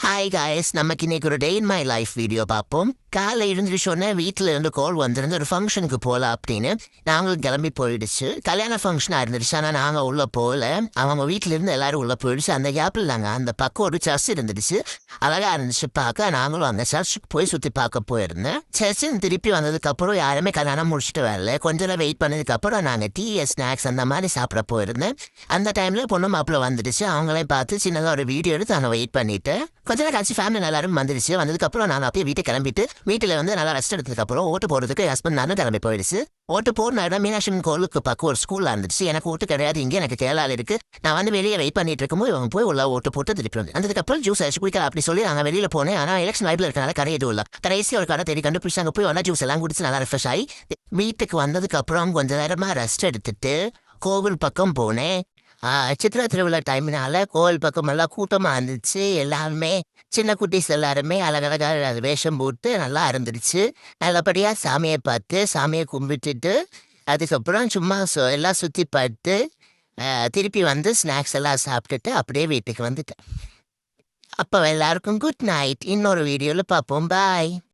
Hi guys, நமக்கு இன்னைக்கு ஒரு டே இன் மை லைஃப் வீடியோ பார்ப்போம். காலை எழுந்திரிச்சோன்னே வீட்டில் இருந்து கால் வந்திருந்து ஒரு ஃபங்க்ஷனுக்கு போகலாம் அப்படின்னு நாங்களும் கிளம்பி போயிடுச்சு. கல்யாண ஃபங்க்ஷனாக இருந்துருச்சு. ஆனால் நாங்கள் உள்ளே போகல. அவங்க வீட்டில் இருந்து எல்லாரும் உள்ளே போயிடுச்சு. அந்த கேப்பில் நாங்கள் அந்த பக்கம் ஒரு சர்ச் இருந்துடுச்சு. அழகாக இருந்துச்சு பார்க்க. நாங்களும் அந்த சர்ச்சுக்கு போய் சுற்றி பார்க்க போயிருந்தேன். சர்ச்சுன்னு திருப்பி வந்ததுக்கப்புறம் யாருமே கல்யாணம் முடிச்சுட்டு வரல. கொஞ்ச நேரம் வெயிட் பண்ணதுக்கப்புறம் நாங்கள் டீ ஸ்நாக்ஸ் அந்த மாதிரி சாப்பிட போயிருந்தேன். அந்த டைமில் பொண்ணு மாப்பிள்ள வந்துடுச்சு. அவங்களையும் பார்த்து சின்னதாக ஒரு வீடியோ எடுத்து நாங்கள் வெயிட் பண்ணிவிட்டேன். கொஞ்ச நேரம் கழிச்சு ஃபேமிலி எல்லாரும் வந்துடுச்சு. வந்ததுக்கப்புறம் நான் அப்படியே வீட்டுக்கு கிளம்பிட்டு வீட்டில் வந்து நல்லா ரெஸ்ட் எடுத்ததுக்கப்புறம் ஓட்டு போகிறதுக்கு ஹஸ்பண்ட் நானும் கிளம்பி போயிடுச்சு. ஓட்டு போன இடம் மீனாட்சி கோவிலுக்கு பக்கம் ஒரு ஸ்கூலில் இருந்துச்சு. எனக்கு ஓட்டு கிடையாது, இங்கே எனக்கு கேரளாவில் இருக்குது. நான் வந்து வெளியே வெயிட் பண்ணிட்டு இருக்கும்போது இவங்க போய் உள்ள ஓட்டு போட்டு திருப்பி வந்து அதுக்கப்புறம் ஜூஸ் அடிச்சு குடிக்கலாம் அப்படி சொல்லி நாங்கள் வெளியில் போனேன். ஆனால் எலெக்ஷன் லைஃப்ல இருக்கனால கடை எதுவும் இல்லை. கடைசி ஒரு கடை தேடி கண்டுபிடிச்சி அங்கே போய் ஒன்றா ஜூஸ் எல்லாம் குடிச்சு நல்லா ரெஃப்ரெஷ் ஆகி வீட்டுக்கு வந்ததுக்கப்புறம் கொஞ்சம் நேரமாக ரெஸ்ட் எடுத்துட்டு கோவில் பக்கம் போனேன். சித்ரா திருவிழா டைம்னால கோவில் பக்கம் எல்லாம் கூட்டமாக இருந்துச்சு. எல்லாருமே சின்ன குட்டீஸ் எல்லாருமே அழகழகாக வேஷம் போட்டு நல்லா இருந்துருச்சு. நல்லபடியாக சாமியை பார்த்து சாமியை கும்பிட்டுட்டு அதுக்கப்புறம் சும்மா எல்லாம் சுற்றி பார்த்து திருப்பி வந்து ஸ்நாக்ஸ் எல்லாம் சாப்பிட்டுட்டு அப்படியே வீட்டுக்கு வந்துட்டேன். அப்போ எல்லாருக்கும் குட் நைட். இன்னொரு வீடியோவில் பார்ப்போம். பாய்.